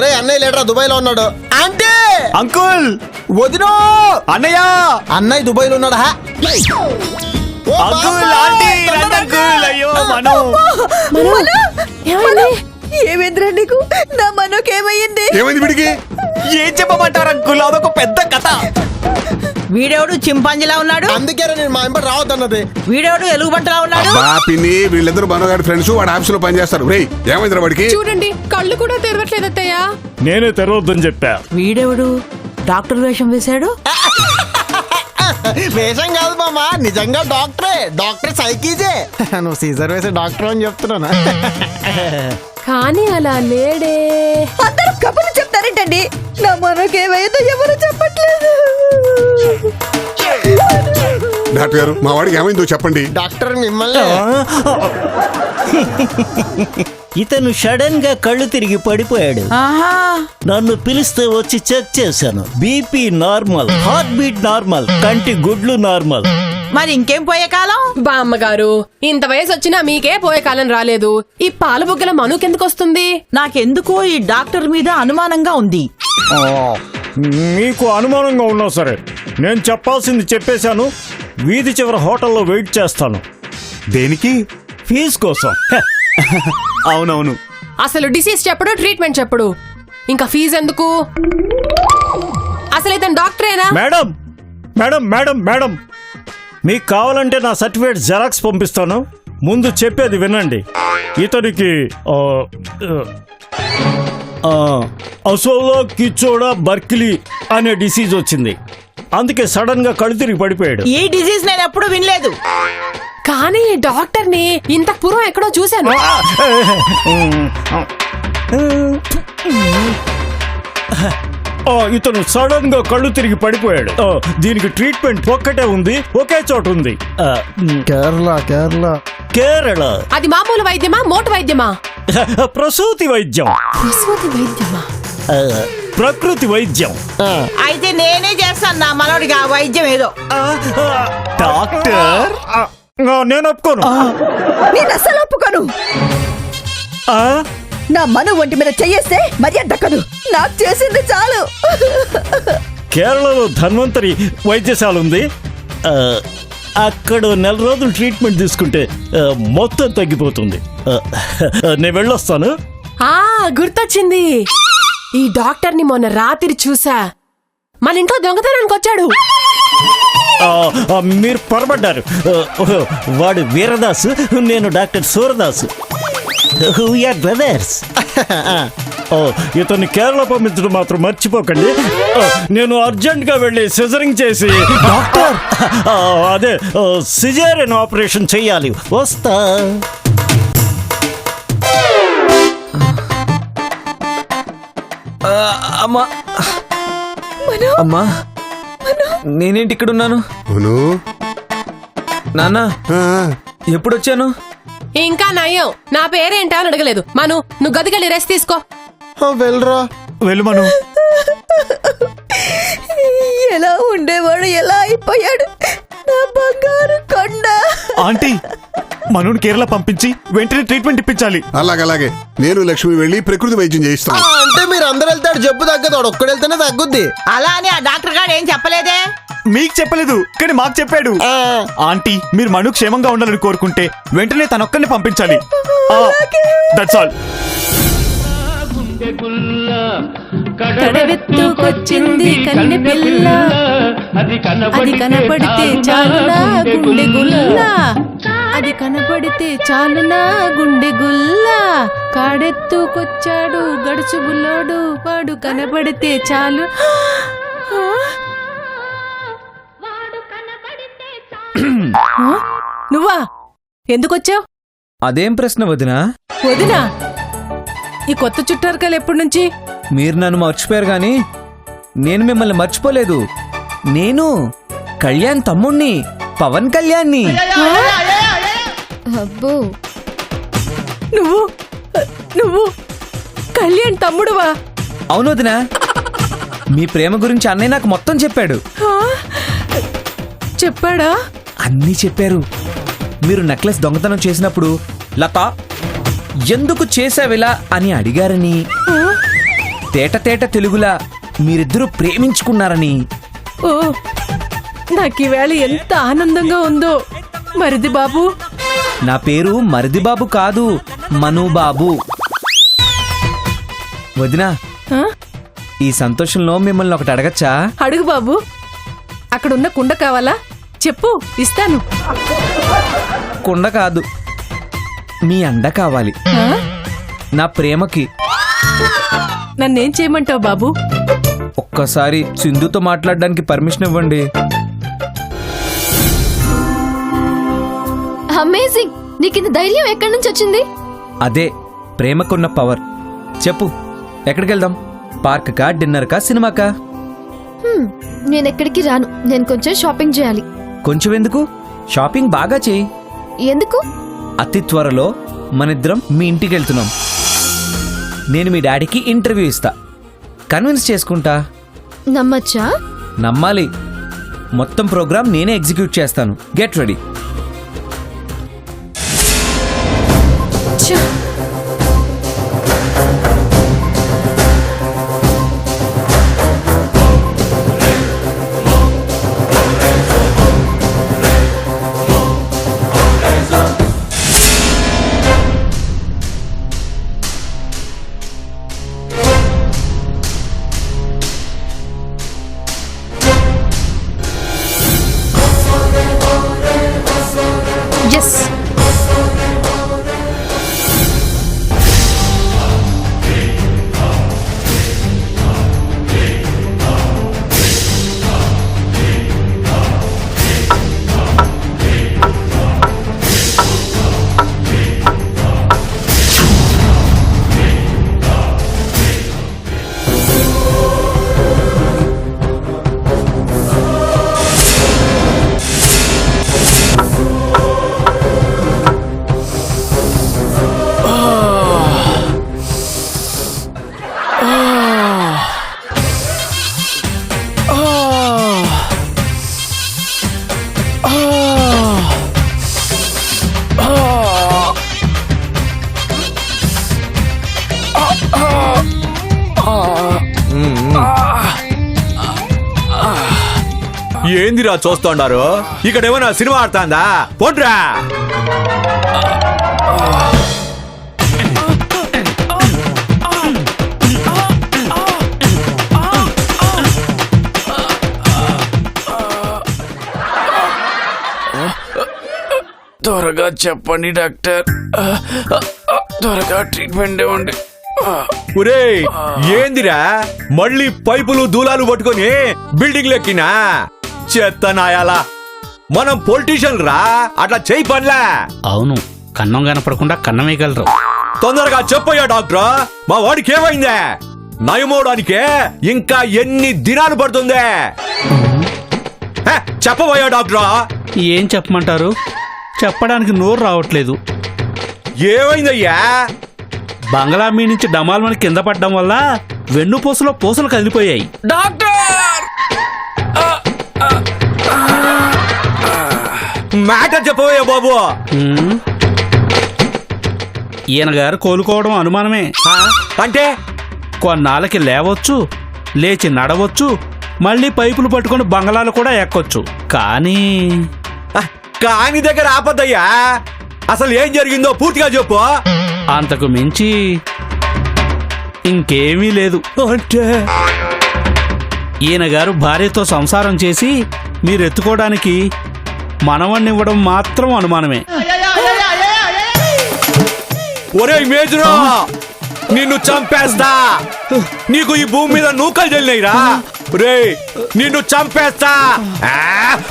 ఒరే అన్నయ్య లేడరా దుబాయ్ లో ఉన్నాడు. అంటే అంకుల్, వదినో అన్నయ్య, అన్నయ్య దుబాయ్ లో ఉన్నాడా? అంకుల్, ఆంటీ, రండి అంకుల్. అయ్యో మనం ఏమైందిరా నీకు? నా మనోకేమైంది? ఏమైంది వీడికి? ఏం చెప్పమంటారు అంకుల్, అదొక పెద్ద కథ. వీడెవడు చింపాంజీలా ఉన్నాడు, అందుకేరా నేను మా ఇంపటి రావద్దన్నది. వీడెవడు ఎలుగుబంటలా ఉన్నాడు. అబ్బా పిన్ని, వీళ్ళిద్దరు మనోగాడి ఫ్రెండ్స్, వాడు ఆఫీస్ లో పనిచేస్తారు. రేయ్ ఏమైందిరా వాడికి? చూడండి కళ్ళు కూడా తెరవట్లేదు అత్తయ్య. నేనే తెరవద్దని చెప్పా. వీడెవడు డాక్టర్ వేషం వేశాడు. వేషం కాదు మామా, నిజంగా డాక్టరే. డాక్టర్ సైకీజే. నువ్వు సీజర్ వేసే డాక్టర్ అని చెప్తున్నాను. కానీ అలా లేడే. అందరూ కబుర్లు చెప్తారేంటండి? నా మనోకేమైందో ఎవరు చెప్పట్లేదు. డాక్టర్ గారు, మా వాడికి ఏమైందో చెప్పండి. డాక్టర్ మిమ్మల్ని. ఇతను సడన్ గా కళ్ళు తిరిగి పడిపోయాడు. ఆహా, నన్ను పిలిస్తే వచ్చి చెక్ చేశాను. BP normal, heart beat normal, కంటి గుడ్లు నార్మల్. మరి ఇంకేం పోయే కాలం. బామ్మగారు ఇంత వయసు వచ్చినా మీకే పోయే కాలం రాలేదు. ఈ పాల బుగ్గల మనుకెందుకు వస్తుంది? నాకెందుకో ఈ డాక్టర్ మీద అనుమానంగా ఉంది. మీకు అనుమానంగా ఉన్నా సరే, నేను చెప్పాల్సింది చెప్పేశాను. వీధి చివరి హోటల్లో వెయిట్ చేస్తాను. దేనికి? ఫీజు కోసం. అవునవును. అసలు డిసీజ్ చెప్పడు, ట్రీట్మెంట్ చెప్పడు, ఇంకా ఫీజు ఎందుకు? అసలు ఇతను డాక్టరేనా? మేడం మేడం మేడం మేడం, మీకు కావాలంటే నా సర్టిఫికేట్ జెరాక్స్ పంపిస్తాను. ముందు చెప్పేది వినండి. ఇతనికి అసోలా కిచోడా బర్కిలీ అనే డిసీజ్ వచ్చింది. అందుకే సడన్ గా కళ్ళు తిరిగి పడిపోయాడు. ఈ డిసీజ్ నేను ఎప్పుడు వినలేదు. కానీ ఈ డాక్టర్ ని ఇంత పూర్వం ఎక్కడో చూశాను. ఇతను సడన్ గా కళ్ళు తిరిగి పడిపోయాడు. దీనికి ట్రీట్మెంట్ ఒక్కటే ఉంది, ఒకే చోట ఉంది. కేరళ. కేరళ. అది మామూలు వైద్యమా, మోటు వైద్యమా? ప్రసూతి వైద్యం. ప్రసూతి వైద్యమా? ప్రకృతి వైద్యం. అయితే నేనే చేస్తాను నా మనోడికి ఆ వైద్యం ఏదో. డాక్టర్, నేను ఒప్పుకోను. నేను అస్సలు ఒప్పుకోను. నా మన ఒంటి మీద చెయ్యేస్తే మర్యాద దక్కదు. నాకు చేసింది చాలు. కేరళలో ధన్వంతరి వైద్యశాల ఉంది. అక్కడ నెల రోజులు ట్రీట్మెంట్ తీసుకుంటే మొత్తం తగ్గిపోతుంది. నేను వెళ్ళొస్తాను. గుర్తొచ్చింది. ఈ డాక్టర్ ని మొన్న రాత్రి చూసా. మన ఇంట్లో దొంగతనానికి వచ్చాడు. మీరు పొరపడ్డారు. వాడు వీరదాసు, నేను డాక్టర్ సూరదాసు. We are brothers. ఇతన్ని కేరళ పంపించడం మాత్రం మర్చిపోకండి. నేను అర్జెంట్ గా వెళ్ళి సిజరింగ్ చేసి డాక్టర్ అదే సిజేరియన్ ఆపరేషన్ చెయ్యాలి. వస్తా. అమ్మా అమ్మా, నేనేంటి ఇక్కడ ఉన్నాను? నాన్న ఎప్పుడొచ్చాను? ఇంకా నయ్యం. నా పేరేంటా అని అడగలేదు. మను, నువ్వు గదికెళ్ళి రెస్ట్ తీసుకో. వెళ్ళరా. వెళ్ళు మను. ఎలా ఉండేవాడు ఎలా అయిపోయాడు నా బంగారు కొండ. ఆంటీ, మనోని కేరళ పంపించి వెంటనే ట్రీట్మెంట్ ఇప్పించాలి. అలాగే నేను లక్ష్మి వెళ్ళి ప్రకృతి వైద్యం చేయిస్తాను. అంటే మీరు అందరు వెళ్తాడు, జబ్బు తగ్గదు. వాడు ఒక్కడు వెళ్తేనే తగ్గుద్ది. అలా అని ఆ డాక్టర్ గారు ఏం చెప్పలేదే. మీకు చెప్పలేదు కానీ మాకు చెప్పాడు. ఆంటీ, మీరు మను క్షేమంగా ఉండాలని కోరుకుంటే వెంటనే తనొక్కడిని పంపించాలి. That's all. కడవెత్తుకొచ్చింది కన్నె పిల్ల, అది కనపడితే చాలునా గుండె గుల్ల, అది కనపడితే చాలునా గుండె గుల్ల. కాడెత్తుకొచ్చాడు గడుచు బుల్లోడు, వాడు కనపడితే చాలు. నువ్వా? ఎందుకొచ్చావు? అదేం ప్రశ్న వదినా? వదినా? ఈ కొత్త చుట్టారకాలు ఎప్పటి నుంచి? మీరు నన్ను మర్చిపోయారు గాని నేను మిమ్మల్ని మర్చిపోలేదు. నేను కళ్యాణ్ తమ్ముణ్ణి, పవన్ కళ్యాణ్ని. అబ్బో, నువ్వు కళ్యాణ్ తమ్ముడువా? అవును వదినా, మీ ప్రేమ గురించి అన్నయ్య నాకు మొత్తం చెప్పాడు. చెప్పాడా? అన్నీ చెప్పారు. మీరు నెక్లెస్ దొంగతనం చేసినప్పుడు లత ఎందుకు చేసావిలా అని అడిగారని, తేట తెలుగులా మీరిద్దరూ ప్రేమించుకున్నారని. ఓ నాకు ఈవేళ ఎంత ఆనందంగా ఉందో. మరిది బాబు, నా పేరు మరిదిబాబు కాదు, మనుబాబు. వదినా, ఆ? ఈ సంతోషంలో మిమ్మల్ని ఒకటి అడగచ్చా? అడుగు బాబు. అక్కడున్న కుండ కావాలా? చెప్పు, ఇస్తాను. కుండ కాదు, మీ అండ కావాలి ఆ? నా ప్రేమకి. నన్నేం చేయమంటావు బాబు? ఒక్కసారి సింధుతో మాట్లాడడానికి పర్మిషన్ ఇవ్వండి. అమేజింగ్! నీకింత ధైర్యం ఎక్కడి నుంచి వచ్చింది? అదే ప్రేమకున్న పవర్. చెప్పు, ఎక్కడికి వెళ్దాం? పార్క్కా, డిన్నర్కా, సినిమాకా? నేనెక్కడికి రాను. నేను కొంచెం షాపింగ్ చేయాలి. కొంచెం ఎందుకు, షాపింగ్ బాగా చేయి. ఎందుకు? అతి త్వరలో మనిద్దరం మీ ఇంటికి వెళ్తున్నాం. నేను మీ డాడీకి ఇంటర్వ్యూ ఇస్తా, కన్విన్స్ చేసుకుంటా. నమ్మచ్చా? నమ్మాలి. మొత్తం ప్రోగ్రామ్ నేనే ఎగ్జిక్యూట్ చేస్తాను. Get ready. ఎస్. ఏందిరా చూస్తోండారు? ఇక్కడ ఏమైనా సినిమా ఆడుతాందా? పోట్రా. త్వరగా చెప్పండి డాక్టర్, త్వరగా ట్రీట్మెంట్ ఇవ్వండి. ఒరేయ్, ఏందిరా మళ్ళీ పైపులు దూలాలు పట్టుకొని బిల్డింగ్ లెక్కినా? చెత్త నాయాలా, మనం పొలిటీషియన్ రా, అట్లా చేయి పనిలే. అవును, కన్నం కనపడకుండా కన్నం వేయగలరు. తొందరగా చెప్పయ్యా డాక్టర్, మా వాడికి ఏమైందే? నయమవడానికే ఇంకా ఎన్ని దినాలు పడుతుందే? చెప్పబోయా డాక్టర్. ఏం చెప్పమంటారు? చెప్పడానికి నోరు రావట్లేదు. ఏమైందయ్యా? బంగ్లా మీ నుంచి డమాల్మని కింద పడ్డం వల్ల వెన్నుపూసలో పూసలు కదిలిపోయాయి. డాక్టర్, మ్యాటర్ చెప్పబోయా బాబు. ఈయన గారు కోలుకోవడం అనుమానమే. అంటే కొన్నాళ్ళకి లేవచ్చు, లేచి నడవచ్చు, మళ్ళీ పైపులు పట్టుకొని బంగ్లాలు కూడా ఎక్కొచ్చు. కానీ కాని దగ్గర ఆపద్దయ్యా. అసలు ఏం జరిగిందో పూర్తిగా చెప్పు. అంతకు మించి ఇంకేమీ లేదు. అంటే ఈయన గారు భార్యతో సంసారం చేసి మీరు ఎత్తుకోవడానికి మనవణ్ణివ్వడం మాత్రం అనుమానమే. ఒరే మేజరు, నిన్ను చంపేస్తా. నీకు ఈ భూమి మీద నూకలు చెల్లినయిరా. రే, నిన్ను చంపేస్తా,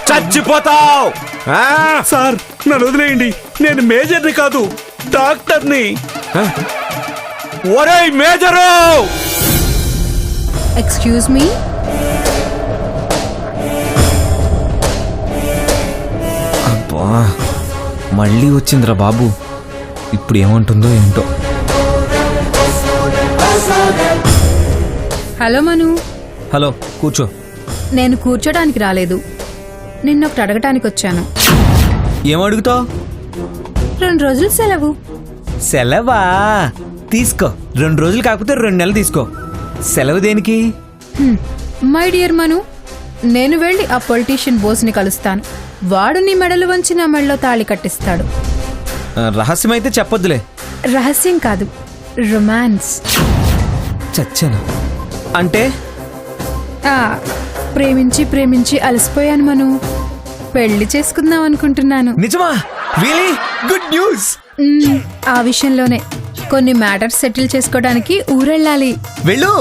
చచ్చిపోతావు. సార్, నన్ను వదిలేయండి. నేను మేజర్ని కాదు, డాక్టర్ని. ఒరే మేజరు! Excuse me. అబ్బా, మళ్ళీ వచ్చిందిరా బాబు. ఇప్పుడు ఏమంటుందో ఏంటో. హలో మను. హలో, కూర్చో. నేను కూర్చోడానికి రాలేదు, నిన్నొకటి అడగటానికి వచ్చాను. ఏమడుగుతావు? 2 రోజులు సెలవు. సెలవా? తీసుకో. 2 రోజులు కాకపోతే 2 నెలలు తీసుకో. సెలవు దేనికి? మై డియర్ మను, నేను వెళ్ళి ఆ పొలిటీషియన్ బోస్ని కలుస్తాను. వాడు నీ మెడలు వంచి నా మెడలో తాళి కట్టిస్తాడు. రహస్యమైతే చెప్పొద్దులే. రహస్యం కాదు, రొమాన్స్. చచ్చాను అంటే ఆ, ప్రేమించి ప్రేమించి అలసిపోయాను మను. పెళ్లి చేసుకుందాం అనుకుంటున్నాను. నిజమా? Really good news. ఆ విషయంలోనే కొన్ని మ్యాటర్స్ సెటిల్ చేసుకోవడానికి ఊరెళ్ళాలి. వెళ్ళు,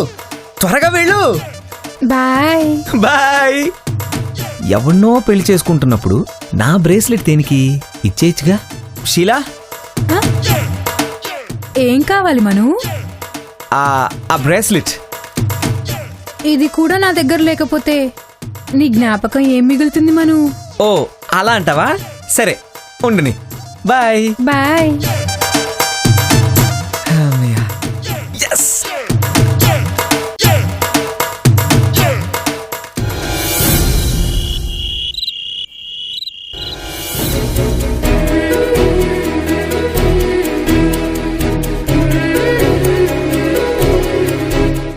త్వరగా వెళ్ళు. బాయ్. బాయ్. ఎవన్నో పెళ్లి చేసుకుంటున్నప్పుడు నా బ్రేస్లెట్ దేనికి? ఇచ్చేయచ్చుగా. షీలా, ఏం కావాలి మను? ఆ బ్రేస్లెట్. ఇది కూడా నా దగ్గర లేకపోతే నీ జ్ఞాపకం ఏం మిగులుతుంది మను? ఓ అలా అంటావా? సరే ఉండుని. బాయ్. బాయ్. Yes!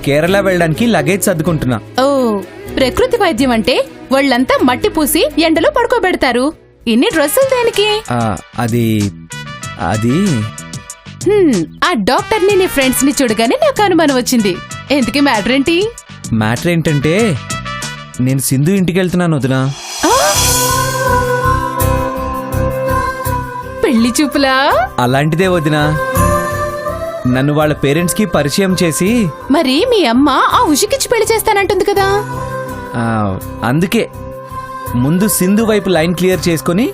కేరళ వెళ్ళడానికి లగేజ్ సర్దుకుంటున్నా. ఓ, ప్రకృతి వైద్యం అంటే వాళ్ళంతా మట్టి పూసి ఎండలో పడుకోబెడతారు. ఇన్ని డ్రెస్సులు దేనికి? అది అది ఆ డాక్టర్ ని నీ ఫ్రెండ్స్ ని చూడగానే నాకు అనుమానం వచ్చింది. ఎందుకు మ్యాటర్ ఏంటి? మ్యాటర్ ఏంటంటే నేను సింధు ఇంటికి వెళ్తున్నాను వదినా. పెళ్లి చూపులా? అలాంటిదే వదినా. నన్ను వాళ్ళ పేరెంట్స్ కి పరిచయం చేసి. మరి మీ అమ్మ ఆ ఉషికిచ్చి పెళ్లి చేస్తానంటుంది కదా. అందుకే ముందు సింధు వైపు లైన్ క్లియర్ చేసుకొని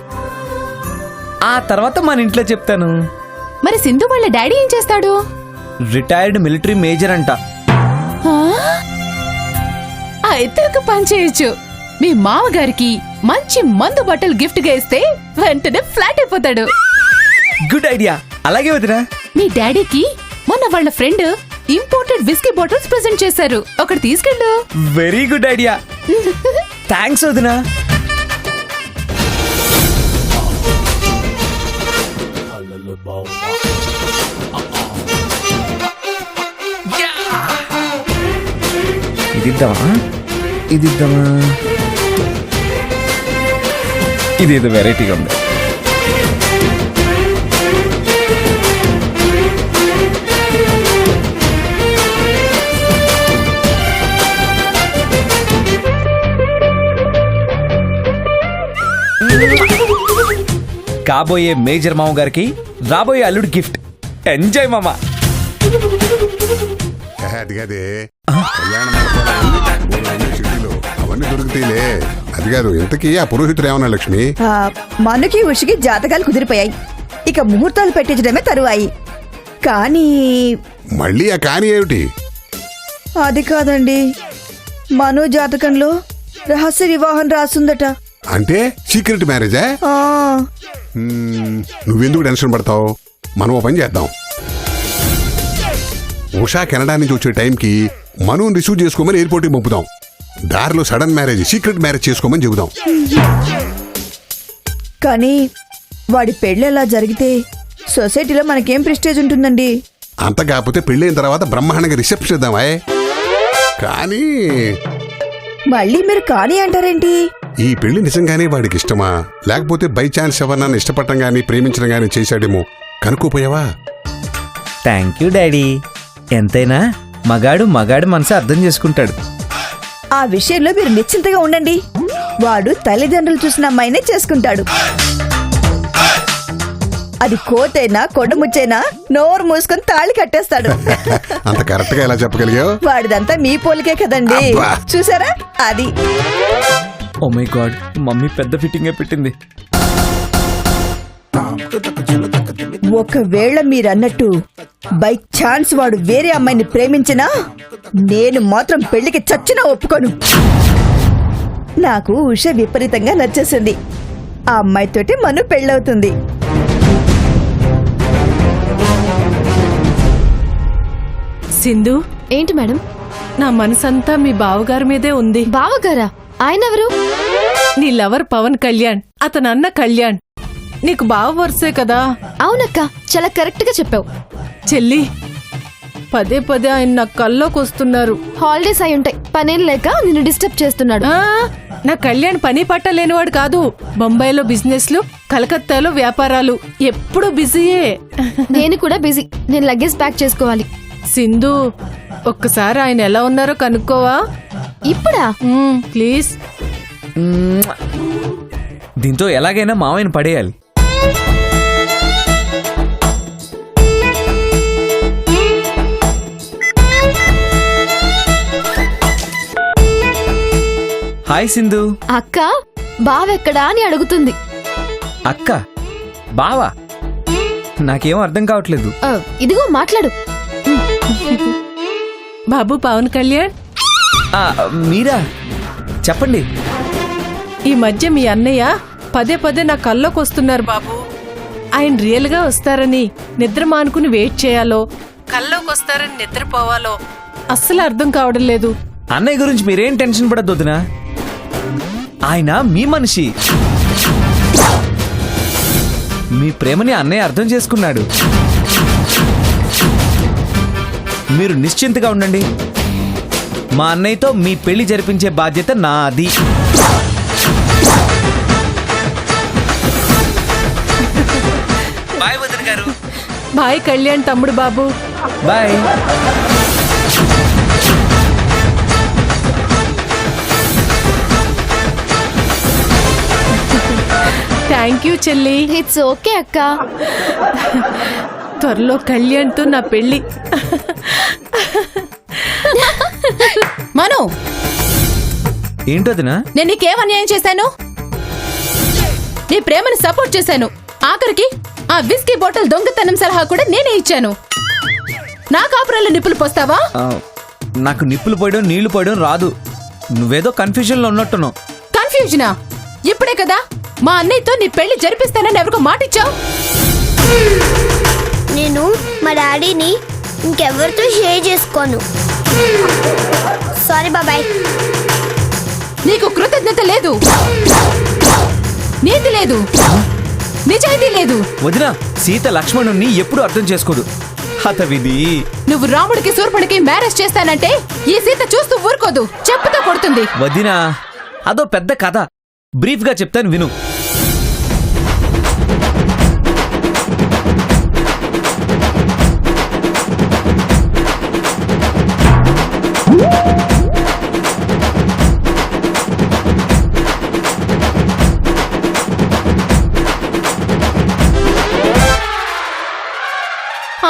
ఆ తర్వాత మన ఇంట్లో చెప్తాను. మరి సింధు వాళ్ళ డాడీ ఏం చేస్తాడు? రిటైర్డ్ మిలిటరీ మేజర్ అంట. అయితే ఒక పని చేయొచ్చు. మీ మామగారికి మంచి మందు బట్టలు గిఫ్ట్ గా ఇస్తే వెంటనే ఫ్లాట్ అయిపోతాడు. Good idea. అలాగే వదినా. మీ డాడీకి మొన్న వాళ్ళ friend imported whisky bottles present చేశారు. ఒకటి తీసుకెళ్ళు. Very good idea. థ్యాంక్స్ వదినా. ఇదిద్దామా? ఇదిద్దామా? ఇదేదో వెరైటీగా ఉంది. కాబోయే మేజర్ మామ గారికి రాబోయే అల్లుడు గిఫ్ట్. ఎంజాయ్ మామా. అది కాదే కళ్యాణ మండపాలు సిటీలో అవన్నీ దొరుకుతాయిలే. అది కాదు, ఇంతకీ ఆ పురోహితుడు ఏమన్నా లక్ష్మి? మనుకి ఉషికి జాతకాలు కుదిరిపోయాయి. ఇక ముహూర్తాలు పెట్టించడమే తరువాయి. కానీ మళ్ళీ ఆ కాని ఏమిటి? అది కాదండి, మను జాతకంలో రహస్య వివాహం రాసుందట. అంటే సీక్రెట్ మ్యారేజా? నువ్వెందుకు టెన్షన్ పడతావు? మనం ఓ పని చేద్దాం. ఉషా కెనడా నుంచి వచ్చే టైంకి మనూని రిసీవ్ చేసుకోమని ఎయిర్పోర్ట్కి పంపుదాం. దారిలో సడన్ మ్యారేజ్, సీక్రెట్ మ్యారేజ్ చేసుకోమని చెబుదాం. కానీ వాడి పెళ్ళి ఎలా జరిగితే సొసైటీలో మనకేం ప్రెస్టేజ్ ఉంటుందండి? అంత కాకపోతే పెళ్ళైన తర్వాత బ్రహ్మాండంగా రిసెప్షన్ ఇద్దామా? కానీ మళ్ళీ మీరు కానీ అంటారేంటి? ఈ పెళ్లి నిజంగానే వాడికి ఇష్టమా, లేకపోతే బై ఛాన్స్ ఎవరన్నా ఇష్టపడటం గానీ ప్రేమించడం గానీ చేశాడేమో కనుక్కోపోయావా? Thank you daddy. ఎంతైనా మగాడు మనసు అర్థం చేసుకుంటాడు. ఆ విషయంలో మీరు నిశ్చింతగా ఉండండి. వాడు తల్లిదండ్రులు చూసిన అమ్మాయినే చేసుకుంటాడు. అది కోతైనా కొండముచ్చైనా నోరు మూసుకొని తాళి కట్టేస్తాడు. అంత కరెక్ట్ గా ఎలా చెప్పగలిగావు? వాడిదంతా మీ పోలికే కదండి. అబ్బా. చూసారా? అది ఓ మై గాడ్, మమ్మీ పెద్ద ఫిట్టింగ్ పెట్టింది. ఒకవేళ మీరన్నట్టు బై ఛాన్స్ వాడు వేరే అమ్మాయిని ప్రేమించినా నేను మాత్రం పెళ్లికి చచ్చినా ఒప్పుకోను. నాకు ఉష విపరీతంగా నచ్చేసింది. ఆ అమ్మాయితోటి మను పెళ్ళవుతుంది. సింధు, ఏంటి మేడం? నా మనసంతా మీ బావగారి మీదే ఉంది. బావగారా? ఆయన ఎవరు? నీ లవర్ పవన్ కళ్యాణ్, అతను అన్న కళ్యాణ్. నీకు బావ వరుసే కదా? అవునక్క, చాలా కరెక్ట్ గా చెప్పావు. చెల్లి, పదే పదే ఆయన నా కల్లోకి వస్తున్నారు. హాలిడేస్ అయి ఉంటాయి, పనేం లేక నిన్ను డిస్టర్బ్ చేస్తున్నాడు. నా కళ్యాణ్ పని పట్ట లేనివాడు కాదు. బొంబాయిలో బిజినెస్లు, కలకత్తాలో వ్యాపారాలు, ఎప్పుడు బిజీయే. నేను కూడా బిజీ. నేను లగేజ్ ప్యాక్ చేసుకోవాలి. సింధు, ఒక్కసారి ఆయన ఎలా ఉన్నారో కనుక్కోవా? ఇప్పుడా? ప్లీజ్. దీంతో ఎలాగైనా మావయ్యని పడేయాలి. హాయ్ సింధు. అక్క బావెక్కడా అని అడుగుతుంది. అక్క బావా? నాకేం అర్థం కావట్లేదు. ఇదిగో మాట్లాడు. బాబు పవన్ కళ్యాణ్, మీరా? చెప్పండి. ఈ మధ్య మీ అన్నయ్య పదే పదే నా కల్లోకి వస్తున్నారు బాబు. ఆయన రియల్ గా వస్తారని నిద్ర మానుకుని వెయిట్ చేయాలో, కల్లోకి వస్తారని నిద్రపోవాలో అస్సలు అర్థం కావడం లేదు. అన్నయ్య గురించి మీరేం టెన్షన్ పడద్దు వదినా. ఆయన మీ మనిషి. మీ ప్రేమని అన్నయ్య అర్థం చేసుకున్నాడు. మీరు నిశ్చింతగా ఉండండి. మా అన్నయ్యతో మీ పెళ్లి జరిపించే బాధ్యత నాది. బాయ్ వదిన గారు. బాయ్ కళ్యాణ్ తమ్ముడు బాబు. బాయ్. థ్యాంక్ యూ చెల్లి. ఇట్స్ ఓకే అక్క. త్వరలో కళ్యాణ్తో నా పెళ్లి. మను, ఏంటోదినా? నేను నీకేం అన్యాయం చేశాను? నీ ప్రేమను సపోర్ట్ చేశాను. ఆఖరికి ఆ విస్కీ బాటిల్ దొంగతనం సలహా కూడా నేనే ఇచ్చాను. నా కాపురంలో నిప్పులు పోస్తావా? నాకు నిప్పులు పోయడం నీళ్లు పోయడం రాదు. నువ్వేదో కన్ఫ్యూజన్ లో ఉన్నట్టున్నావు. కన్ఫ్యూజనా? ఇప్పుడే కదా మా అన్నయ్యతో నీ పెళ్లి జరిపిస్తానని ఎవరికో మాటిచ్చావు. నేను మా డాడీని ఇంకెవరితో షేర్ చేసుకోను. సారీ బాబాయ్. నీకు కృతజ్ఞత లేదు, నీతి లేదు, నిజాయితీ లేదు. వదినా, సీత లక్ష్మణుణ్ణి ఎప్పుడు అర్థం చేసుకోదు. హతవిధి. నువ్వు రాముడికి సూర్పుడికి మ్యారేజ్ చేస్తానంటే ఈ సీత చూస్తూ ఊరుకోదు, చెప్పుతో కొడుతుంది. వదినా, అదో పెద్ద కథ. బ్రీఫ్ గా చెప్తాను విను.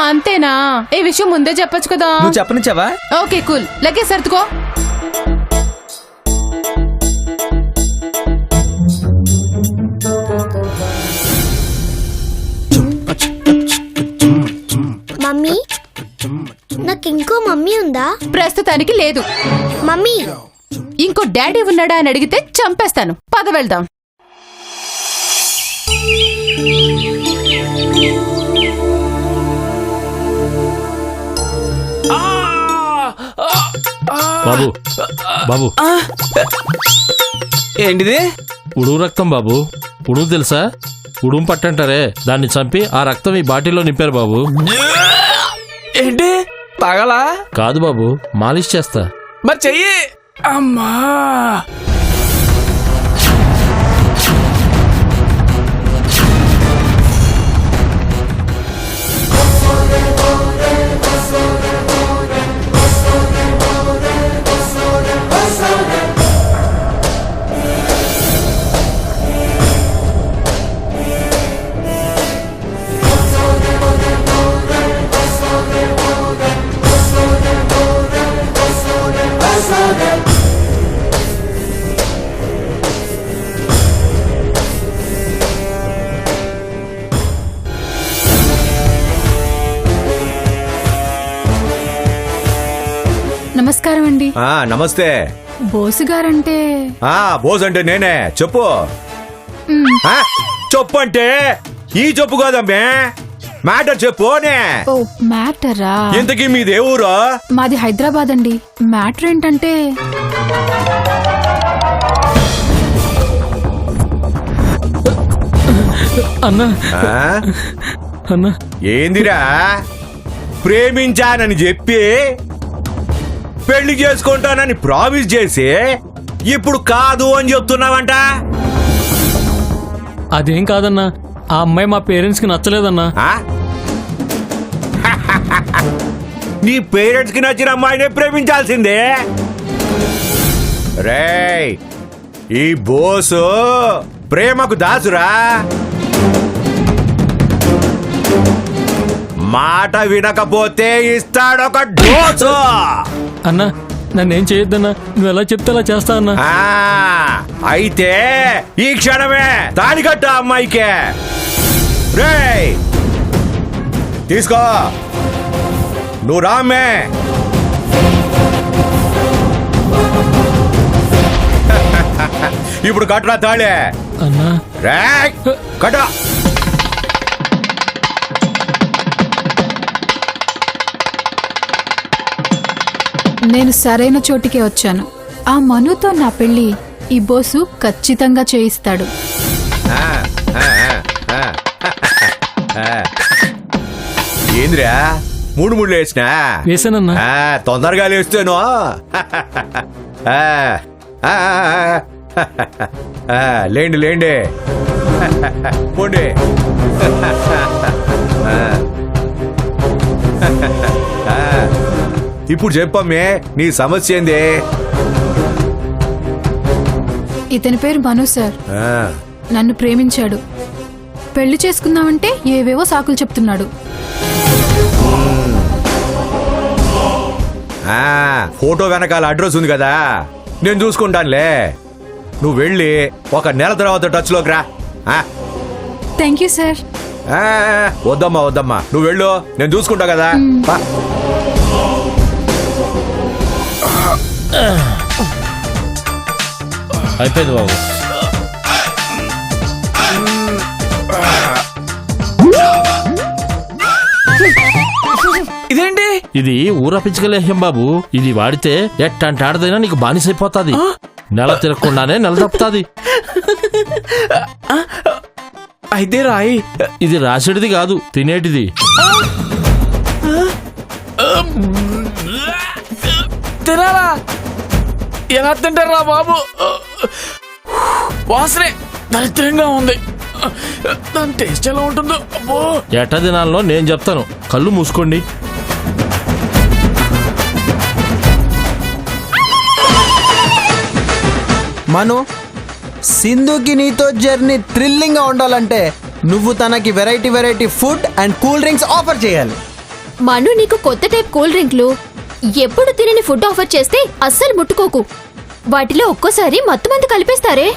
అంతేనా? ఈ విషయం ముందే చెప్పొచ్చు కదా. నువ్వు చెప్పనిచ్చావా? Okay cool. లగేజ్ సర్దుకో. మమ్మీ, నాకు ఇంకో మమ్మీ ఉందా? ప్రస్తుతానికి లేదు. మమ్మీ, ఇంకో డాడీ ఉన్నాడా అని అడిగితే చంపేస్తాను. పద వెళ్దాం. బాబు బాబు, ఏంటిది? ఉడుము రక్తం బాబు. ఉడుము తెలుసా? ఉడుము పట్టంటారే, దాన్ని చంపి ఆ రక్తం ఈ బాటిల్లో నింపారు బాబు. ఏంటి తాగలా? కాదు బాబు, మాలిష్ చేస్తా. మరి చెయ్యి. అమ్మా. నమస్కారం అండి. నమస్తే. బోసు గారంటే? బోస్ అంటే నేనే. చెప్పు. చెప్పు అంటే ఈ చెప్పు కాదమ్మే, మ్యాటర్ చెప్పునే. ఓ మ్యాటరా? ఇంతకీ మీదే ఊరు? మాది హైదరాబాద్ అండి. మ్యాటర్ ఏంటంటే అన్నా. ఏందిరా? ప్రేమించానని చెప్పి పెళ్లి చేసుకుంటానని ప్రామిస్ చేసి ఇప్పుడు కాదు అని చెప్తున్నావంట. అదేం కాదన్నా, ఆ అమ్మాయి మా పేరెంట్స్ కి నచ్చలేదన్నా. ఆ? నీ పేరెంట్స్ కి నచ్చిన అమ్మాయినే ప్రేమించాల్సిందే. రేయ్, ఈ బోసు ప్రేమకు దాసురా. మాట వినకపోతే ఇస్తాడొక డోసు. అన్నా నన్నేం చేయొద్దన్నా, నువ్వు ఎలా చెప్తే అలా చేస్తా అన్నా. అయితే ఈ క్షణమే తాళికట్టు అమ్మాయికే. రేయ్, తీసుకో, నువ్వు రామ్మే. ఇప్పుడు కట్టురా తాళే. అన్నా రేయ్, కట్టు. నేను సరైన చోటికే వచ్చాను. ఆ మనుతో నా పెళ్లి ఈ బోసు ఖచ్చితంగా చేయిస్తాడు. ఏంద్రా మూడు ముళ్ళు వేసినా? వేసానన్నా. తొందరగా లేస్తేను. లేండి లేండి, పోండి. ఇప్పుడు చెప్పమ్మే, నీ సమస్య ఏంది? ఇతని పేరు మను సార్. నన్ను ప్రేమించాడు. పెళ్లి చేసుకుందామంటే ఏవేవో సాకులు చెప్తున్నాడు. ఫోటో వెనకాల అడ్రస్ ఉంది కదా, నేను చూసుకుంటానులే. నువ్వు వెళ్ళి ఒక నెల తర్వాత టచ్ లోకి రా. Thank you sir. వద్దమ్మా వద్దమ్మా, నువ్వు వెళ్ళు, నేను చూసుకుంటా కదా. అయిపోయింది బాబు. ఇదేంటి? ఇది ఊర పిచ్చుకలేహ్యం బాబు. ఇది వాడితే ఎట్టంటే ఆడదైనా నీకు బానిసైపోతాది. నెల తిరగకుండానే నెల తప్పుతాది. అయితే రాయి. ఇది రాసేటిది కాదు, తినేటిది. తినాలా? ఎలా తింటారా బాబు? వాసనే దరిద్రంగా ఉంది. దాని టేస్ట్ ఎలా ఉంటుందో. అబ్బో, ఎట్ట దినాల్లో నేను చెప్తాను. కళ్ళు మూసుకోండి. మను, సింధుకి నీతో జర్నీ థ్రిల్లింగ్ గా ఉండాలంటే నువ్వు తనకి variety variety food and cool drinks offer చేయాలి. మను నీకు కొత్త టైప్ కూల్ డ్రింక్లు ఎప్పుడు తినని ఫుడ్ ఆఫర్ చేస్తే అస్సలు ముట్టుకోకు. వాటిలో ఒక్కోసారి మత్తు మందు కలిపేస్తారే.